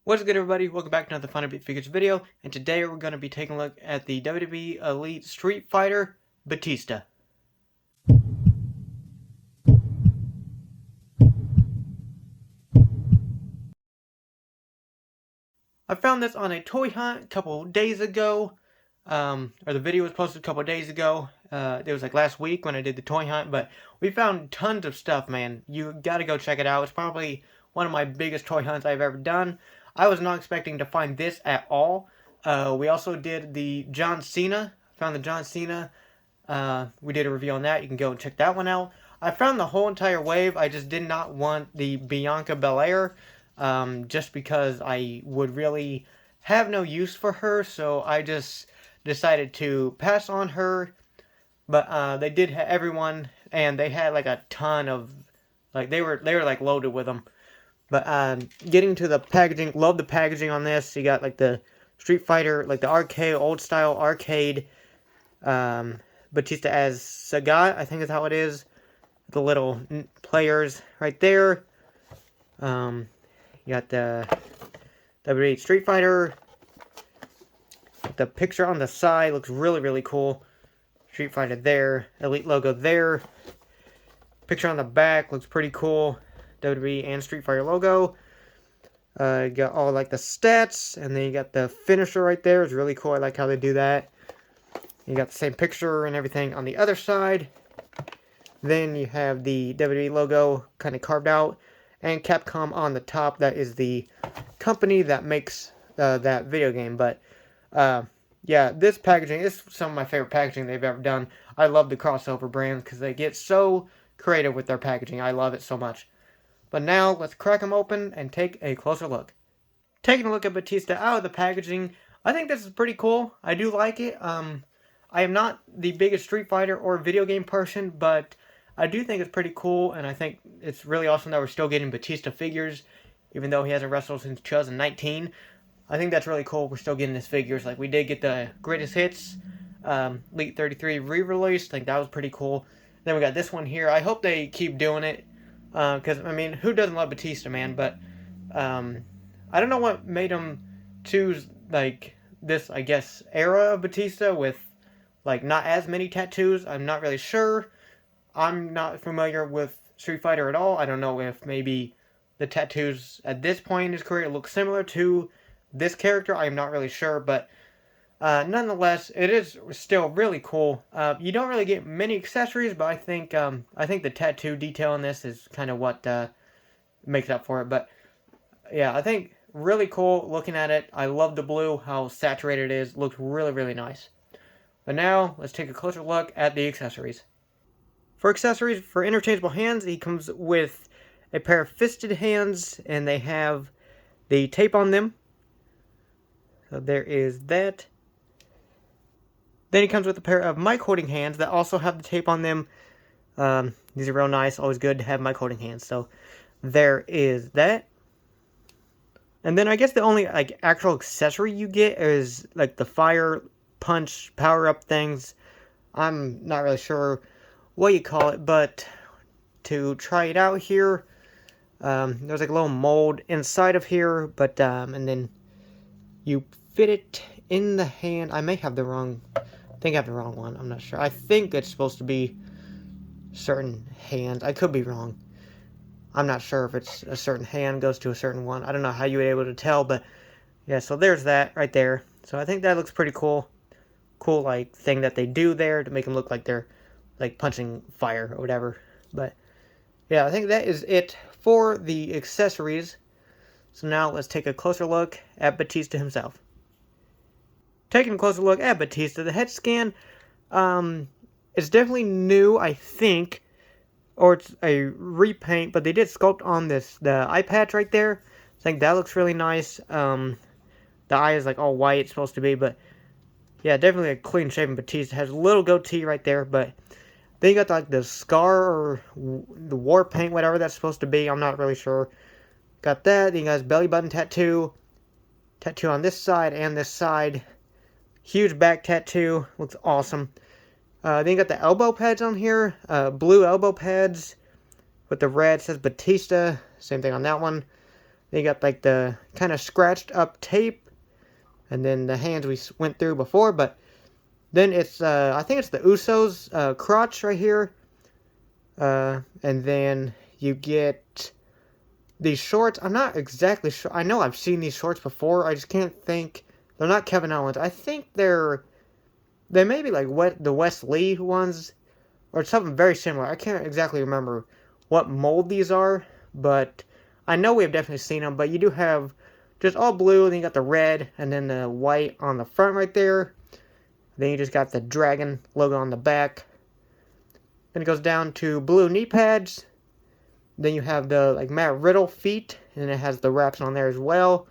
What's good, everybody? Welcome back to another Fun Bit Figures video, and today we're going to be taking a look at the WWE Elite Street Fighter Batista. I found this on a toy hunt a couple days ago, or the video was posted a couple days ago. It was like last week when I did the toy hunt, but we found tons of stuff, man. You gotta go check it out. It's probably one of my biggest toy hunts I've ever done. I was not expecting to find this at all. We also did the John Cena. Found the John Cena. We did a review on that. You can go and check that one out. I found the whole entire wave. I just did not want the Bianca Belair, just because I would really have no use for her. So I just decided to pass on her. But they did have everyone, and they had like a ton of, like they were like loaded with them. But getting to the packaging, love the packaging on this. You got like the Street Fighter, like the arcade, old style arcade, Batista as Sagat, I think is how it is. The little players right there. You got the WWE Street Fighter. The picture on the side looks really cool. Street Fighter there, Elite logo there. Picture on the back looks pretty cool. WWE and Street Fighter logo. You got all like the stats, and then you got the finisher right there. It's really cool. I like how they do that. You got the same picture and everything on the other side. Then you have the WWE logo kind of carved out, and Capcom on the top. That is the company that makes that video game. But yeah, this packaging is some of my favorite packaging they've ever done. I love the crossover brands because they get so creative with their packaging. I love it so much. But now, let's crack them open and take a closer look. Taking a look at Batista out of the packaging, I think this is pretty cool. I do like it. I am not the biggest Street Fighter or video game person, but I do think it's pretty cool, and I think it's really awesome that we're still getting Batista figures, even though he hasn't wrestled since 2019. I think that's really cool. We're still getting his figures. Like, we did get the Greatest Hits Elite 33 re-release. I think that was pretty cool. Then we got this one here. I hope they keep doing it. Because, I mean, who doesn't love Batista, man? But, I don't know what made him choose, like, this, I guess, era of Batista with, like, not as many tattoos. I'm not really sure. I'm not familiar with Street Fighter at all. I don't know if maybe the tattoos at this point in his career look similar to this character. I'm not really sure, but nonetheless, it is still really cool. You don't really get many accessories, but I think the tattoo detail on this is kind of what makes up for it. But yeah, I think really cool looking at it. I love the blue, how saturated it is. Looks really nice. But now, let's take a closer look at the accessories. For accessories, for interchangeable hands, he comes with a pair of fisted hands, and they have the tape on them. So there is that. Then he comes with a pair of mic holding hands that also have the tape on them. These are real nice. Always good to have mic holding hands. So there is that. And then I guess the only like actual accessory you get is like the fire punch power up things. I'm not really sure what you call it, but to try it out here, there's like a little mold inside of here, but and then you fit it in the hand. I may have the wrong. I think I have the wrong one. I'm not sure. I think it's supposed to be certain hands. I could be wrong. I'm not sure if it's a certain hand goes to a certain one. I don't know how you were able to tell, but yeah, so there's that right there. So I think that looks pretty cool. Cool, like, thing that they do there to make them look like they're, like, punching fire or whatever. But yeah, I think that is it for the accessories. So now let's take a closer look at Batista himself. Taking a closer look at Batista, the head scan, it's definitely new, I think, or it's a repaint, but they did sculpt on the eye patch right there. I think that looks really nice. The eye is like all white, it's supposed to be, but yeah, definitely a clean shaven Batista. Has a little goatee right there, but then you got like the scar or the war paint, whatever that's supposed to be. I'm not really sure. Got that. Then you got his belly button tattoo on this side and this side. Huge back tattoo. Looks awesome. Then you got the elbow pads on here. Blue elbow pads with the red. Says Batista. Same thing on that one. Then you got like the kind of scratched up tape, and then the hands we went through before. But then it's I think it's the Usos crotch right here, and then you get these shorts. I'm not exactly sure. I know I've seen these shorts before. I just can't think. They're not Kevin Owens. I think they may be like the Wes Lee ones or something very similar. I can't exactly remember what mold these are, but I know we have definitely seen them. But you do have just all blue, then you got the red, and then the white on the front right there. Then you just got the dragon logo on the back. Then it goes down to blue knee pads. Then you have the like Matt Riddle feet, and it has the wraps on there as well.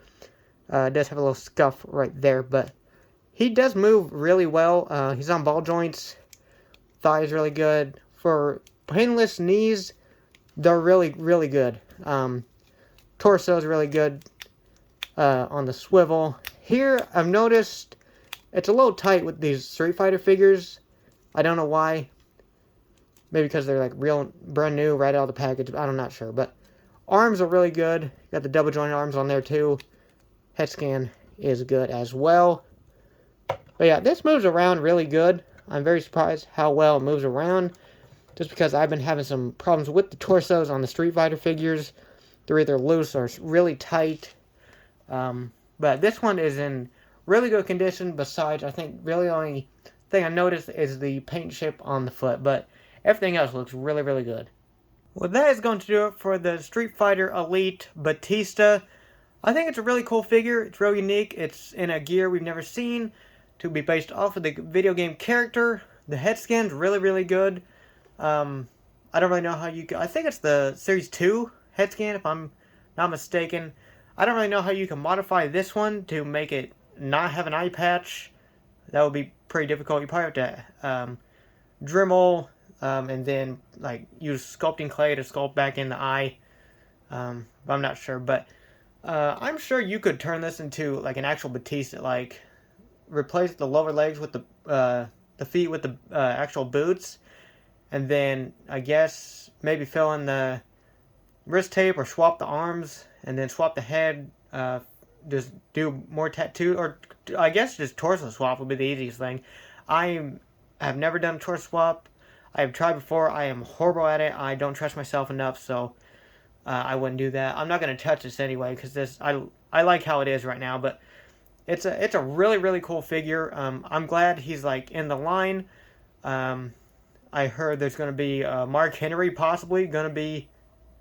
It does have a little scuff right there, but he does move really well. He's on ball joints. Thighs really good. For painless knees, they're really, really good. Torso is really good on the swivel. Here, I've noticed it's a little tight with these Street Fighter figures. I don't know why. Maybe because they're like real brand new right out of the package. I'm not sure. But arms are really good. Got the double jointed arms on there too. Head scan is good as well. But yeah, this moves around really good. I'm very surprised how well it moves around. Just because I've been having some problems with the torsos on the Street Fighter figures. They're either loose or really tight. But this one is in really good condition. Besides, I think really the only thing I noticed is the paint chip on the foot. But everything else looks really, really good. Well, that is going to do it for the Street Fighter Elite Batista. I think it's a really cool figure. It's real unique. It's in a gear we've never seen to be based off of the video game character. The head scan's really, really good. I don't really know how you can... I think it's the Series 2 head scan, if I'm not mistaken. I don't really know how you can modify this one to make it not have an eye patch. That would be pretty difficult. You probably have to Dremel and then like use sculpting clay to sculpt back in the eye. I'm not sure, but I'm sure you could turn this into like an actual Batista, like replace the lower legs with the feet with the actual boots, and then I guess maybe fill in the wrist tape or swap the arms, and then swap the head. Just do more tattoo, or I guess just torso swap would be the easiest thing. I have never done a torso swap. I have tried before. I am horrible at it. I don't trust myself enough, so I wouldn't do that. I'm not going to touch this anyway because this I like how it is right now, but it's a really, really cool figure. I'm glad he's like in the line. I heard there's going to be Mark Henry possibly going to be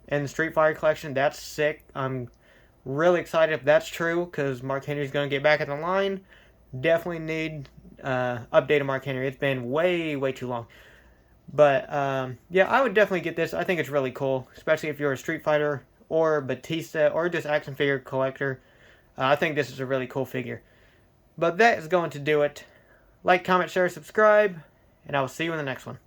in the Street Fighter collection. That's sick. I'm really excited if that's true because Mark Henry's going to get back in the line. Definitely need updated Mark Henry. It's been way, way too long. But, yeah, I would definitely get this. I think it's really cool, especially if you're a Street Fighter or Batista or just action figure collector. I think this is a really cool figure. But that is going to do it. Like, comment, share, subscribe, and I will see you in the next one.